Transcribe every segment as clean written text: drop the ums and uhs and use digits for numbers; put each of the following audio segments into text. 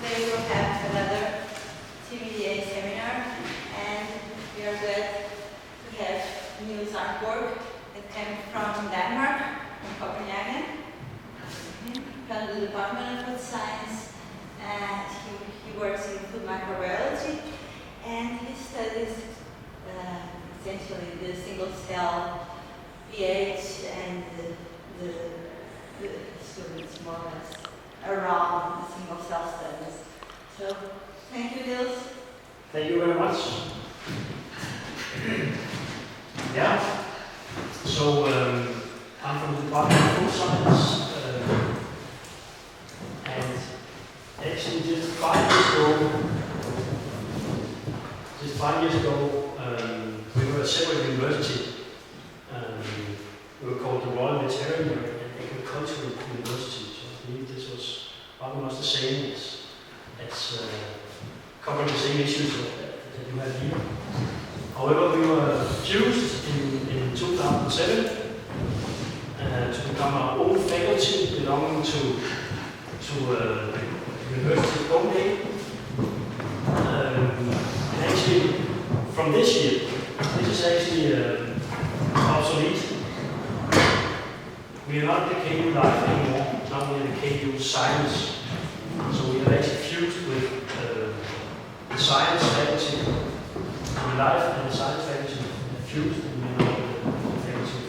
Today we will have another TBA seminar, and we are glad to have Nils Arneborg that came from Denmark, from Copenhagen, from the Department of Food Science, and he works in food microbiology, and he studies essentially the single cell pH and the students more or less around the single cell studies. So, thank you, Nils. Thank you very much. Yeah, so I'm from the Department of Food Science, and actually just 5 years ago, we were a separate university. We were called the Royal Veterinary and Agricultural University, so I believe this was rather much the same as covering the same issues that you have here. However, we were fused in 2007 to become our own faculty belonging to the University of Copenhagen. And actually, from this year, this is actually obsolete. We are not the KU Life anymore, now we are the KU Science. So we have actually fused with the Science faculty, the Life and the Science faculty fused, and we are now the faculty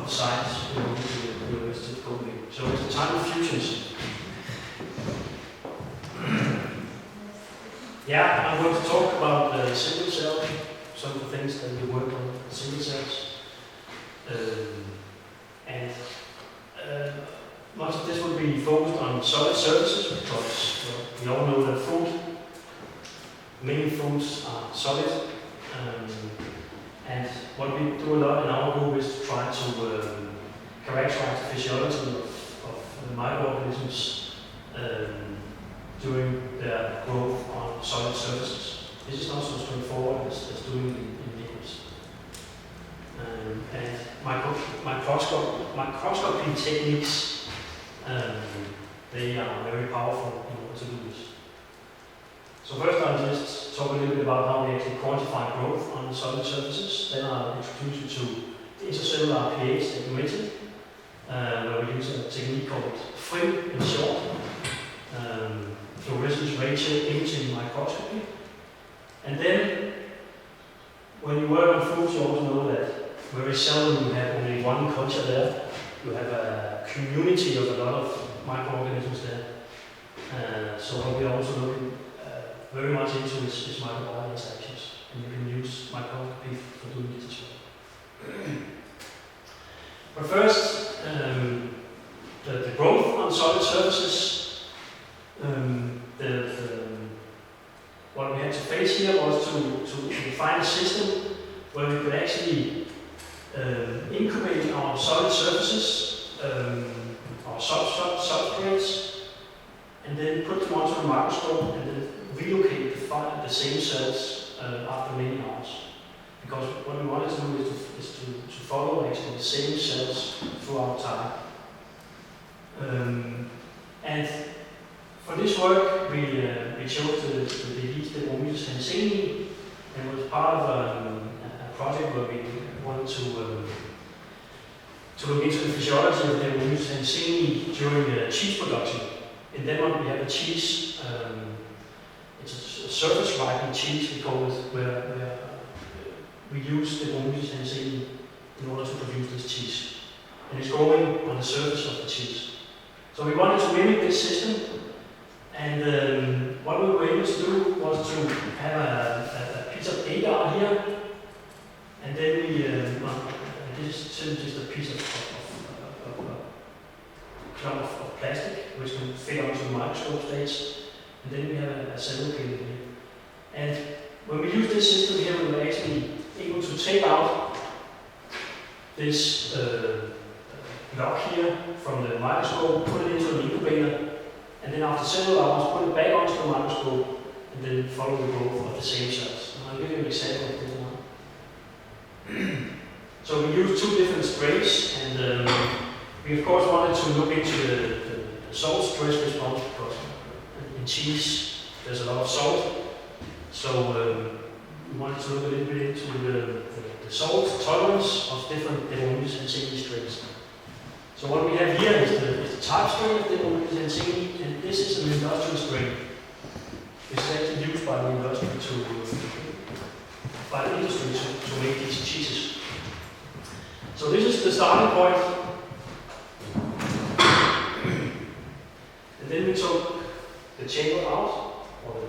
of Science belonging to the University of Copenhagen. So it's a time of fusions. Yeah, I'm going to talk about single cell, some of the things that we worked on with single cells. And much of this will be focused on solid surfaces because we all know that many foods are solid. And what we do a lot in our group is to try to characterize the physiology of microorganisms during their growth on solid surfaces. This is not so straightforward as doing in liquids. And microscopy techniques, they are very powerful in order to do this. So first I'll just talk a little bit about how we actually quantify growth on solid surfaces. Then I'll introduce you to the intercellular pH that you mentioned, where we use a technique called FRIM in short, fluorescence ratio imaging microscopy. And then when you work on foods, you also know that very seldom you have only one culture there. You have a community of a lot of microorganisms there. So what we're also looking very much into is microbial interactions. And you can use microscopy for doing this as well. But first, the growth on solid surfaces. What we had to face here was to find a system where we could actually incubate our solid surfaces, our substrates, and then put them onto the microscope and then relocate the same cells after many hours. Because what we wanted to do is to follow actually the same cells throughout time. And for this work, we chose to delete the Inovisa and it was part of a project where we wanted to look into the physiology of the Inovisa and during cheese production. In Denmark, we have a cheese. It's a surface ripened cheese, we call it, where we use the Inovisa and in order to produce this cheese. And it's growing on the surface of the cheese. So we wanted to mimic this system. And what we were able to do was to have a piece of agar here, and then we, this is just a piece of clump of plastic which can fit onto the microscope stage, and then we have a cell located here. And when we use this system here, we were actually able to take out this block here from the microscope, put it into an incubator, and then after several hours, put it back onto the microscope and then follow the growth of the same cells. And I'll give you an example of this now. So we used 2 different sprays, and we of course wanted to look into the salt stress response, because in cheese there's a lot of salt. So we wanted to look a little bit into the salt tolerance of different Inovisa and Seni strains. So what we have here is the type strain of Inovisa and Seni, and this is an industrial strain. This is actually used by the industry to make these cheeses. So this is the starting point. And then we took the chamber out, or the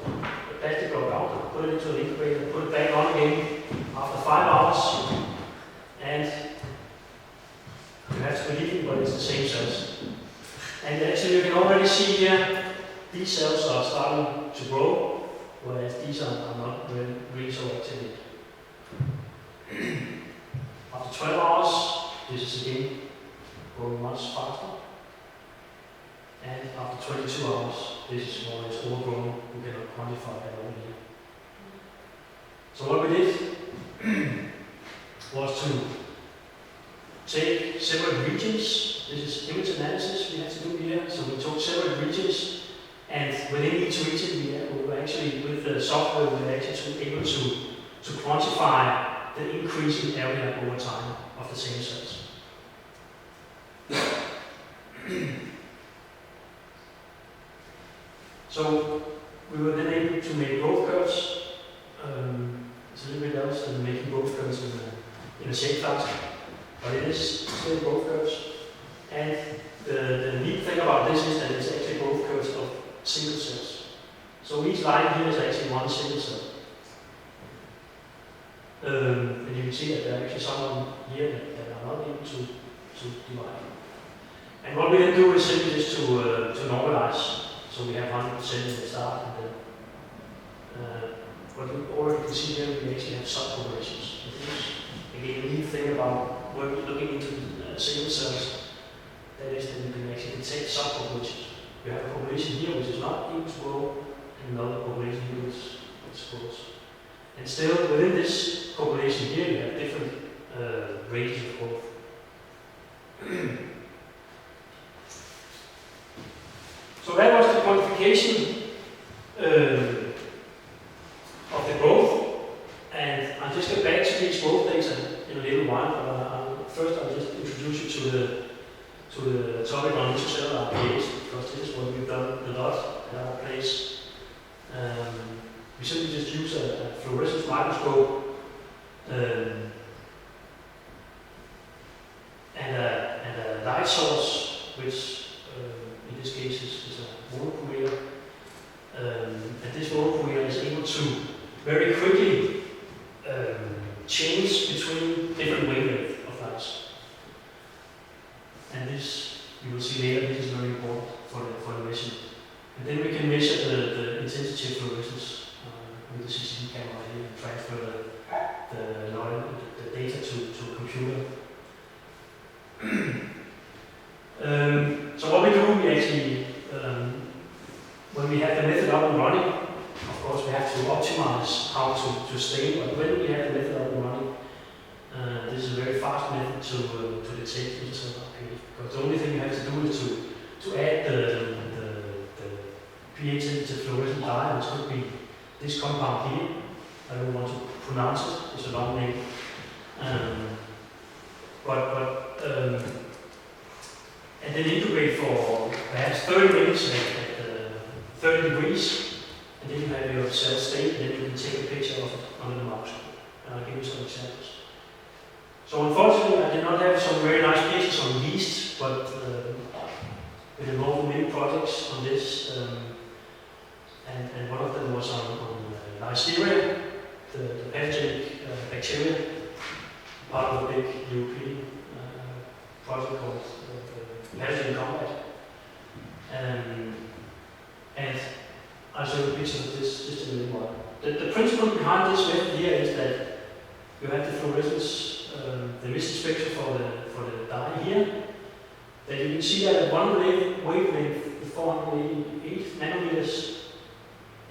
plastic block out, put it into the incubator, put it back on again after 5 hours. And you have to believe it, but it's the same cells. And actually you can already see here, these cells are starting to grow, whereas these are not really so active. After 12 hours, this is again growing much faster. And after 22 hours, this is more or less overgrown. We cannot quantify that over here. So what we did was to take separate regions. This is image analysis we had to do here. So we took separate regions, and within each region we were actually, with the software, we were actually able to quantify the increase in area over time of the same cells. So we were then able to make growth curves. It's a little bit else than making growth curves in a shape factor, but it is still growth curves. And the neat thing about this is that it's actually growth curves of single cells. So each line here is actually one single cell. And you can see that there are actually some here that are not able to divide. And what we then do is simply just to normalize. So we have 100% at the start, and then what you already can see here, we actually have subpopulations. Again, the neat thing about looking into single cells, that is that you can actually detect subpopulations. You have a population here which is not able to grow, and another population here which grows. And still, within this population here, you have different ranges of growth. So that was the quantification of the growth, and I'll just get back to these growth data in a little while, but first I'll just introduce you to the topic on intracellular pH, because this is what we've done a lot at our place. We simply just use a fluorescence microscope and a light source, which in this case is a monochromate. And this monochromate is able to very quickly change between different wavelengths of lights. And this, you will see later, this is very important for the measurement. And then we can measure the intensity of fluorescence with the CCD camera here and transfer the data to a computer. So what we do, we actually, when we have the method up and running, of course we have to optimize how to stain, but when we have the method up and running, this is a very fast method to detect intracellular pH, because the only thing you have to do is to add the pH sensitive fluorescent dye, which could be this compound here. I don't want to pronounce it, it's a long name. And then incubate for perhaps 30 minutes at 30 degrees, and then you have your cell state, and then you can take a picture of it under the microscope. And I'll give you some examples. So unfortunately, I did not have some very nice pictures on yeast, but we involved many projects on this, and one of them was on Listeria, the pathogenic bacteria, part of a big European project called Pathogen Combat. And I'll show you pictures of this just in a little while. The principle behind this method here is that you have the fluorescence, the emission spectrum for the dye here. That you can see that at one wavelength, the 488 nanometers,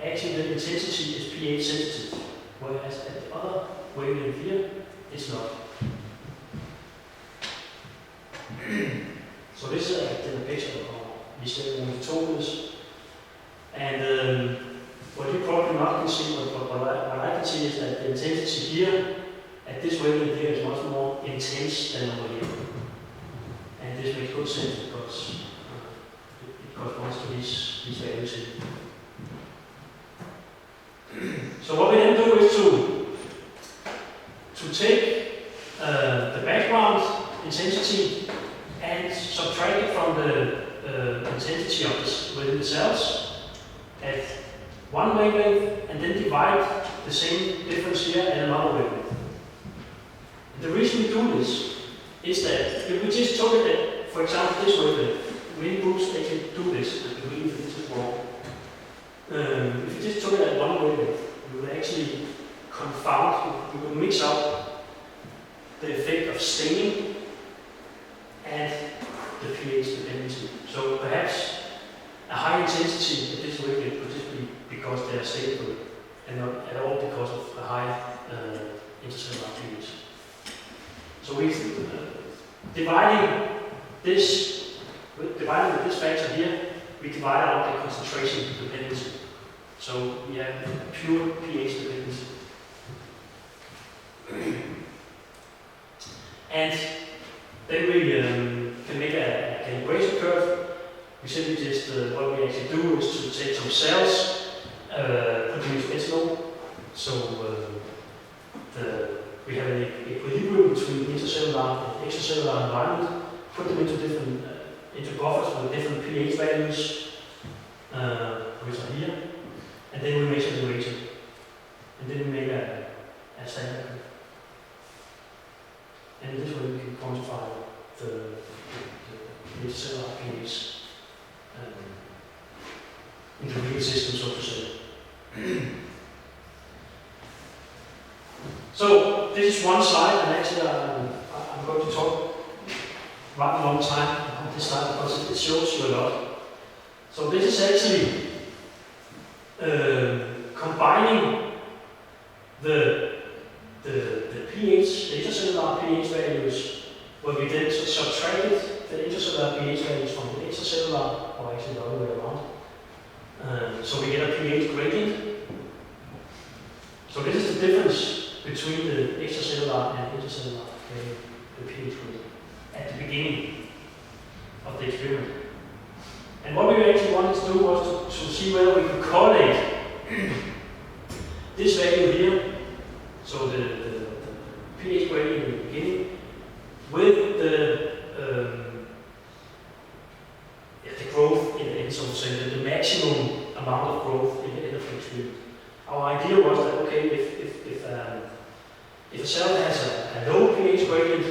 actually the intensity is pH sensitive, whereas at the other wavelength here, it's not. So this is a picture of our these very multi-tokens. And what you probably not can see, but what I can see is that the intensity here at this wavelength here is much more intense than over here. And this makes good sense because it corresponds to these values here. So what we then do is to take the background intensity and subtract it from the intensity of this within the cells at one wavelength, and then divide the same difference here at another wavelength. The reason we do this is that if we just took it at, for example, this wavelength, many groups actually do this, and believe that this is wrong. If we just took it at one wavelength, we would actually confound, we would mix up the effect of staining and the pH dependency. So perhaps a high intensity at this wavelength could just be because they are stable and not at all because of a high intercellular pH. So we dividing this with this factor here, we divide out the concentration dependency. So we have pure pH dependency. And then we can make a calibration curve. We simply just, what we actually do is to take some cells, put them into ethanol. So we have an equilibrium between intercellular and extracellular environment, put them into different, into buffers with different pH values, which are here, and then we measure the ratio. And then we make a standard curve. And this way we can quantify the intercellular pH in the real system, so to say. So this is one slide, and actually I'm going to talk rather long time on this slide because it shows you a lot. So this is actually combining the pH, the intercellular pH values, where we then subtracted the intercellular pH values from the extracellular, or actually the other way around. So we get a pH gradient. So this is the difference between the extracellular and intercellular the pH gradient at the beginning of the experiment. And what we actually wanted to do was to see whether we could correlate this value here, so the pH gradient in the beginning, with the growth in the end, so to say, the maximum amount of growth in the end of the experiment. Our idea was that, okay, if a cell has a low pH gradient,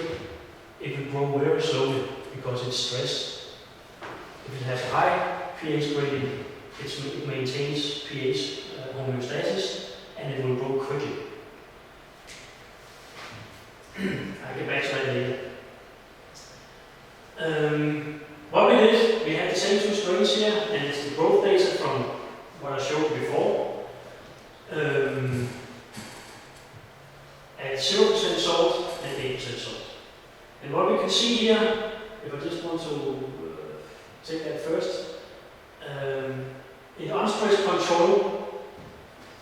it will grow very slowly because it's stressed. If it has a high pH gradient, it maintains pH homeostasis, and it will grow quickly. I'll get back to that later. What we did, we had the same two strains here, and it's the growth data from what I showed before. At 0% salt and 8% salt. And what we can see here, if I just want to take that first, in unstressed control,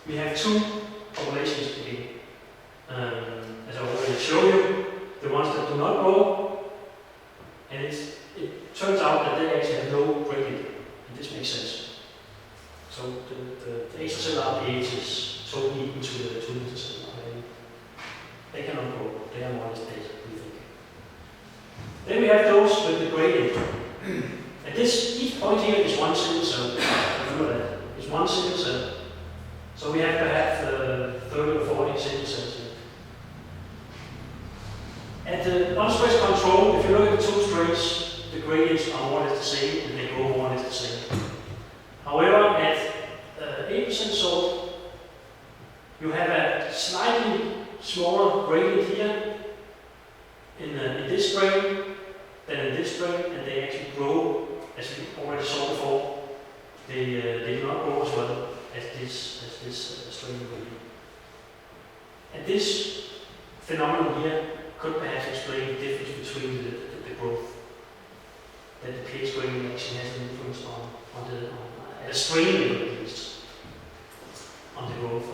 we have two populations again. As I already showed you, the ones that do not grow, and it turns out that they actually have low gradient, and this makes sense. So the extracellular pH is totally equal to the intercellular. They cannot grow, they are more or less dead, we think. Then we have those with the gradient. And each point here is one single cell. Remember that. It's one single cell. So we have perhaps 30 or 40 single cells here. At the unstressed control, if you look at the two strains, the gradients are more or less the same, and they grow more or less the same. However, at 8% salt, you have a slightly smaller gradient here in this strain than in this strain, and they actually grow, as we already saw before. They do not grow as well as this strain over here. And this phenomenon here could perhaps explain the difference between the growth that the pH gradient actually has an influence on. strain level at least on the growth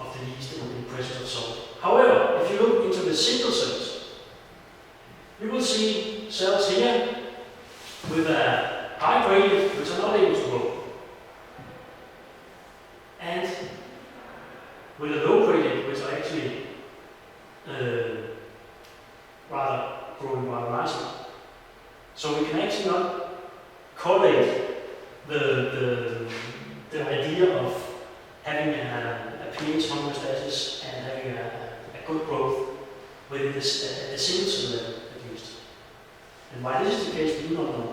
of the yeast in the presence of salt. However, if you look into the single cells, you will see cells here with a high gradient which are not able to grow, and with a low gradient which are actually rather growing rather nicely. So we can actually not correlate the idea of having a pH homeostasis and having a good growth within the single cell level at least. And why this is the case, we do not know.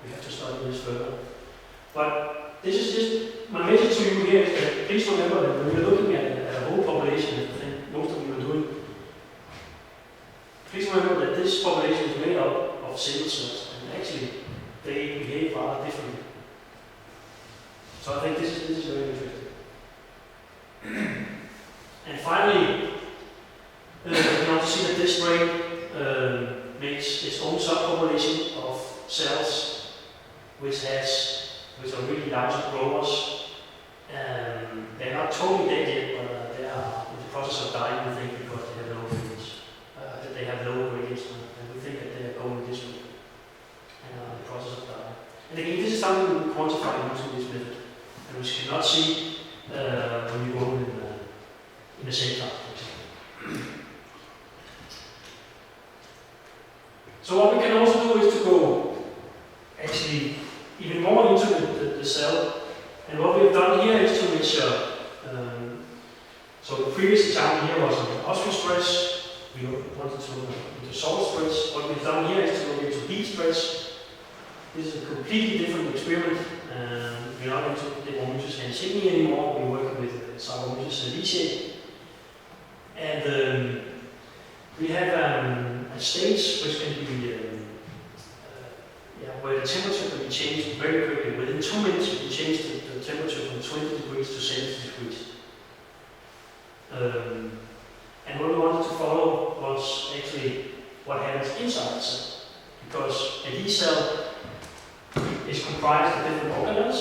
We have to study this further. But this is just my message to you here is that please remember that when you're looking at a whole population, as I think most of you are doing, please remember that this population is made up of single cells, and actually they behave rather differently. So I think this is very interesting. And finally, you can also see that this brain makes its own subpopulation of cells which are really large growers. They're not totally dead yet, but they are in the process of dying, I think, because they have low gradients. They have low gradients, and we think that they are going this way and are in the process of dying. And again, this is something we quantify using this method, and which you cannot see when you go in the same class, for example. So what we can also do is to go actually even more into the cell. And what we've done here is to measure, so the previous example here was on osmostress. We wanted to look into salt stress. What we've done here is to look into heat stress. This is a completely different experiment. We're not into Saccharomyces hanseatii anymore. We're working with Saccharomyces cerevisiae. And we have a stage which can be where the temperature can be changed very quickly. Within 2 minutes, you can change the temperature from 20 degrees to 70 degrees. And what we wanted to follow was actually what happens inside the cell. Because a yeast cell is comprised of different organelles,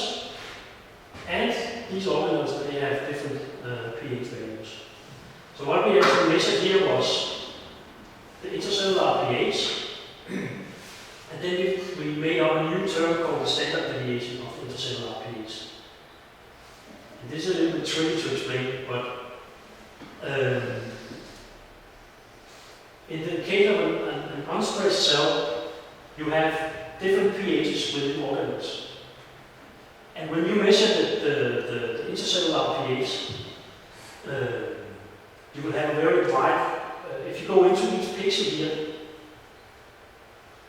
and these organelles, they have different pH values. So what we actually measured here was the intercellular pH, and then we made up a new term called the standard deviation of intercellular pH. And this is a little bit tricky to explain, but in the case of an unstressed cell, you have different pHs within organelles. And when you measure the intercellular pH, you will have a very wide, if you go into each pixel here,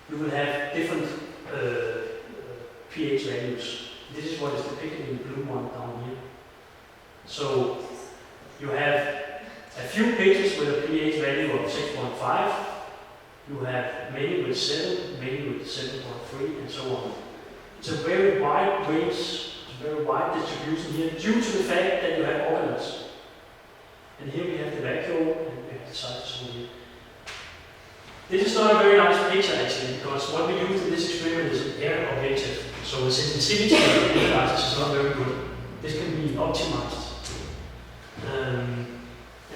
you will have different pH values. This is what is depicted in the blue one down here. So you have a few pixels with a pH value of 6.5. You have many with 7, many with 7.3, and so on. It's a very wide range, it's a very wide distribution here due to the fact that you have organelles. And here we have the vacuole and we have the cytosol here. This is not a very nice picture actually, because what we use in this experiment is an air objective. So the sensitivity of the analysis is not very good. This can be optimized. And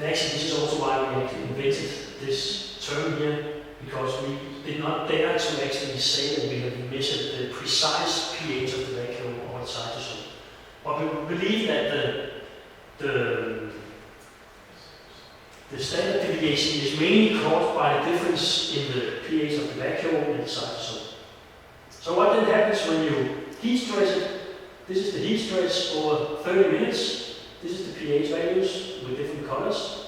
actually this is also why we actually invented this term here, because we did not dare to actually say that we have measured the precise pH of the vacuole or the cytosol. But we believe that the standard deviation is mainly caused by the difference in the pH of the vacuole and the cytosol. So what then happens when you heat stress it? This is the heat stress over 30 minutes. This is the pH values with different colors.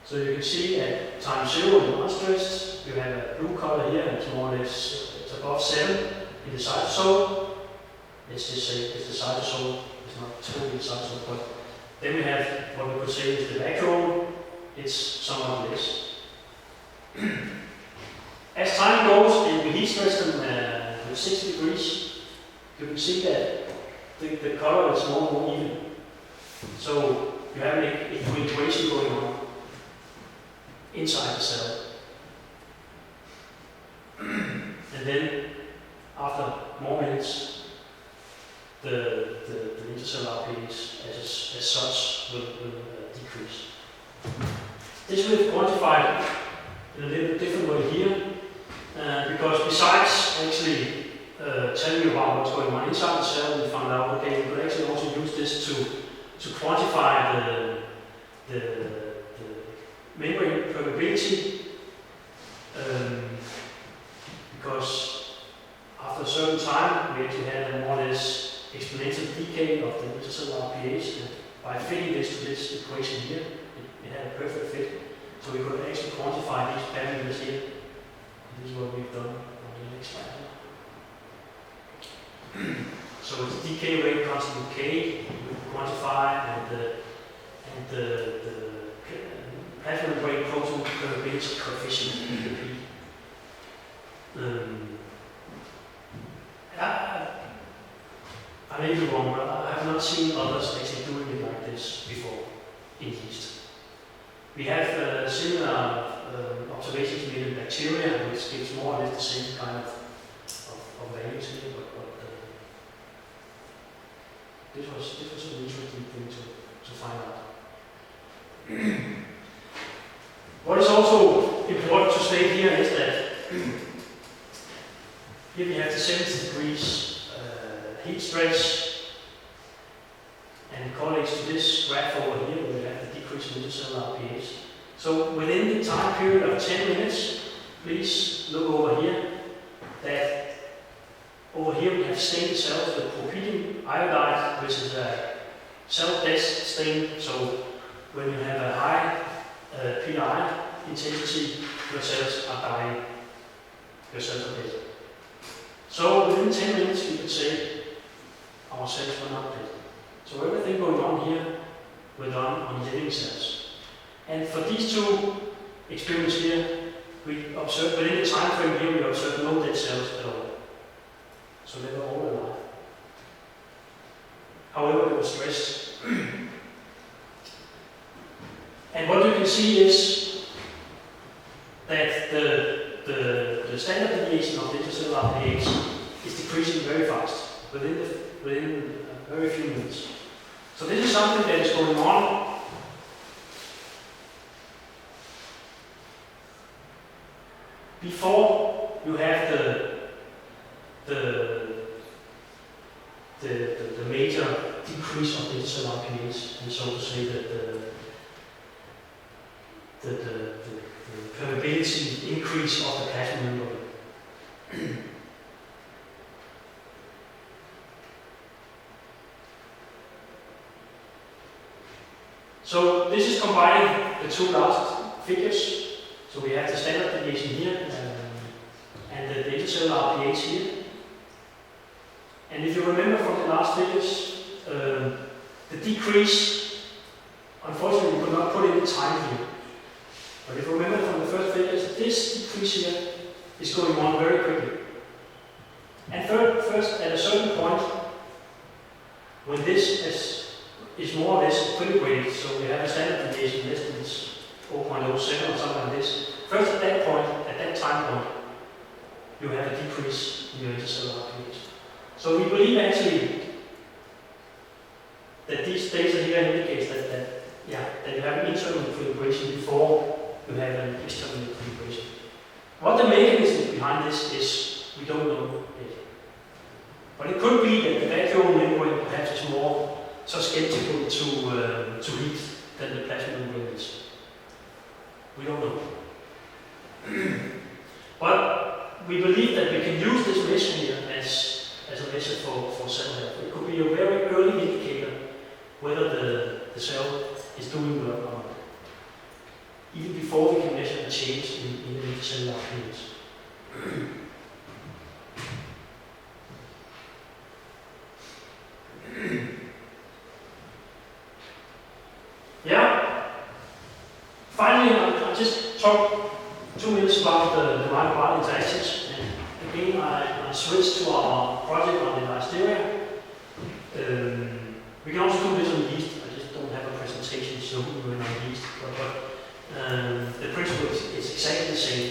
So you can see at time 0 in unstressed, you have a blue color here, and it's more or less it's above 7 in the cytosol. Let's just say it's the cytosol, it's not totally the cytosol, but then we have what we could say is the vacuole. It's somewhat less. As time goes and we heat stress them with 60 degrees, you can see that the color is more and more even. So you have an equation going on inside the cell. And then after more minutes, the intercellular pH as such will decrease. This we've quantified in a little different way here, because besides actually telling you about what's going on inside the cell, we found out, okay, we could actually also use this to quantify the membrane permeability, because after a certain time we actually had a more or less exponential decay of the intercellular pH, and by fitting this to this equation here, it had a perfect fit. So we could actually quantify these parameters here. And this is what we've done on the next slide. So it's decay rate constant K, we quantify, and the plasma membrane proton permeability coefficient, P. I may be wrong, but I have not seen others actually doing it like this before in yeast. We have similar observations made in bacteria, which gives more or less the same kind of values here, but this was an interesting thing to find out. What is also important to state here is that here we have the 70 degrees heat stretch, and correlates to this graph over here where we have the decrease in intercellular pH. So within the time period of 10 minutes, please look over here, that over here we have stained cells with propylene iodide, which is a cell death stain. So when you have a high PI intensity, your cells are dying, your cells are dead. So within 10 minutes we could say our cells were not dead. So everything going on here were done on living cells. And for these two experiments here, we observed within the time frame here, we observed no dead cells at all. So they were all alive. However, they were stressed. And what you can see is that the standard deviation of the intercellular pH is decreasing very fast within very few minutes. So this is something that is going on before you have the major decrease of the intercellular pH, and so to say that the permeability increase of the plasma membrane. So this is combining the two last figures. So we have the standard deviation here and the intercellular pH here. And if you remember from the last figures, the decrease, unfortunately we could not put in the time here. But if you remember from the first figures, this decrease here is going on very quickly. And first, at a certain point, when this is more or less equilibrated, so we have a standard deviation less than 0.07 or something like this. First at that point, at that time point, you have a decrease in your intercellular pH. So we believe actually that these data here indicates that you have an internal equilibration before you have an external equilibration. What the mechanism behind this is, we don't know yet. But it could be that the vacuole membrane perhaps is more susceptible to heat than the plasma membrane is. We don't know. But we believe that we can use this measure here as a measure for cell health. It could be a very early indicator whether the cell is doing well or not, even before we can measure a change in the intercellular pH. Yeah. Finally, I'll just talk 2 minutes about the microbial interactions. And again, I switch to our project on the listeria. We can also do this on yeast. I just don't have a presentation showing you on yeast, but the principle is exactly the same.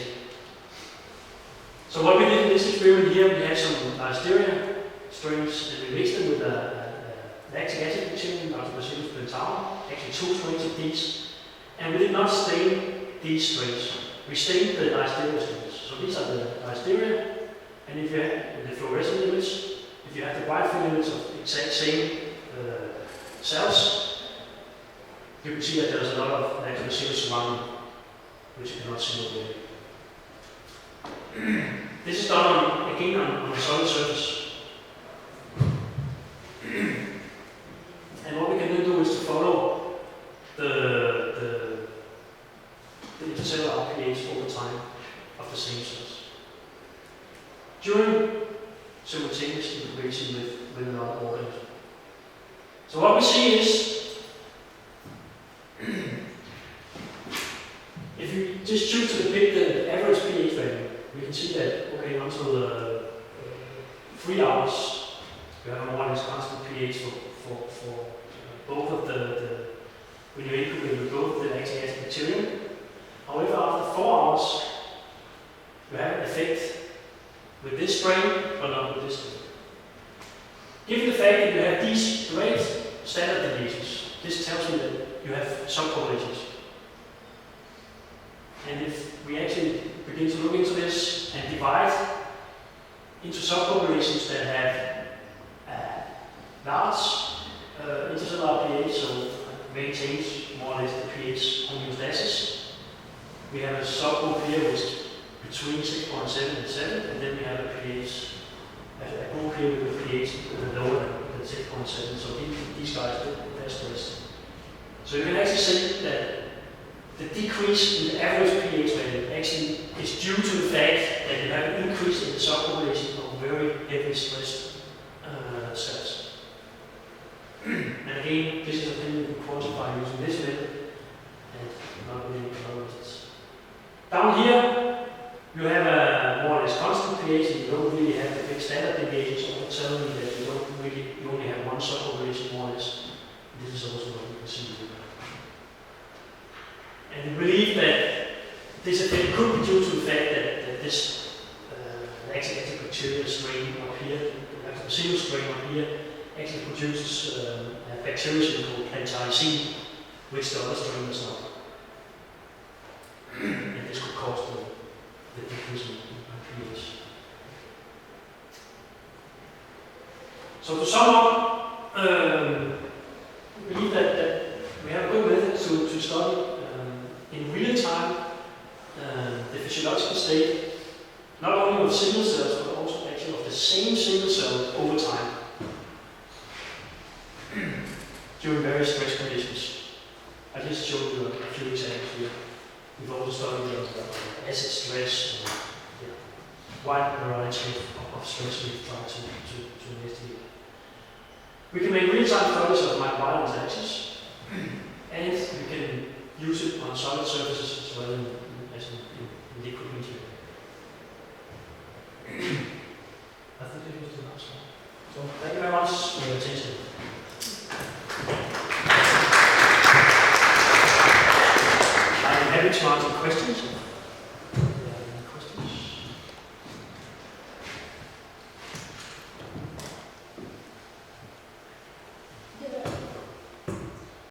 So what we did in this experiment here, we had some listeria strains and we mixed them with a lactic acid bacterium, Lactobacillus plantarum, actually 2 strains of these, and we did not stain these strains. We stained the diasteria strains. So these are the diasteria, and if you have the fluorescent image, if you have the white field image of the exact same cells, you can see that there's a lot of lactobacillus surrounding, which you cannot see over here. This is done again on a solid surface. And what we can then do is to follow the intercellular pH over time of the same cells during simultaneous incubation with another organism. So what we see is, if you just choose to depict the average pH value, we can see that, okay, until 3 hours, you have a more or less constant pH for both of when you incubate with both the lactic acid bacterium. However, after 4 hours, you have an effect with this strain, but not with this strain. Given the fact that you have these great standard deviations, this tells me that you have subpopulations. And if we actually begin to look into this and divide into subpopulations that have large intercellular pH, so maintains more or less the pH homeostasis, we have a subgroup here which is between 6.7 and 7, and then we have a pH, a group here with a pH lower than 6.7. So these guys, they're stressed. So you can actually see that the decrease in the average pH value actually is due to the fact that you have an increase in the subpopulation of very heavily stressed cells. And again, this is a thing you can quantify using this method and not really other methods. Down here, you have a more or less constant pH, and you don't really have the big standard deviations, so it's telling me that you only have one subpopulation more or less. This is also what you can see here. And we believe that this effect could be due to the fact that this lactic acid bacteria strain up here, the lactobacillus strain up here, actually produces a bacteriocin called plantaricin, which the other strain does not. And this could cause the decrease in pH. So to sum up, we believe that we have a good method to study in real time the physiological state, not only of single cells, but also actually of the same single cell over time during various stress conditions. I just showed you a few examples here. We've also studied acid stress, wide variety of stress we've tried to investigate. We can make real-time studies of microbial interactions, and we can use it on solid surfaces as well as in liquid material. I think this was the last one. So thank you very much for your attention. I'm happy to answer questions.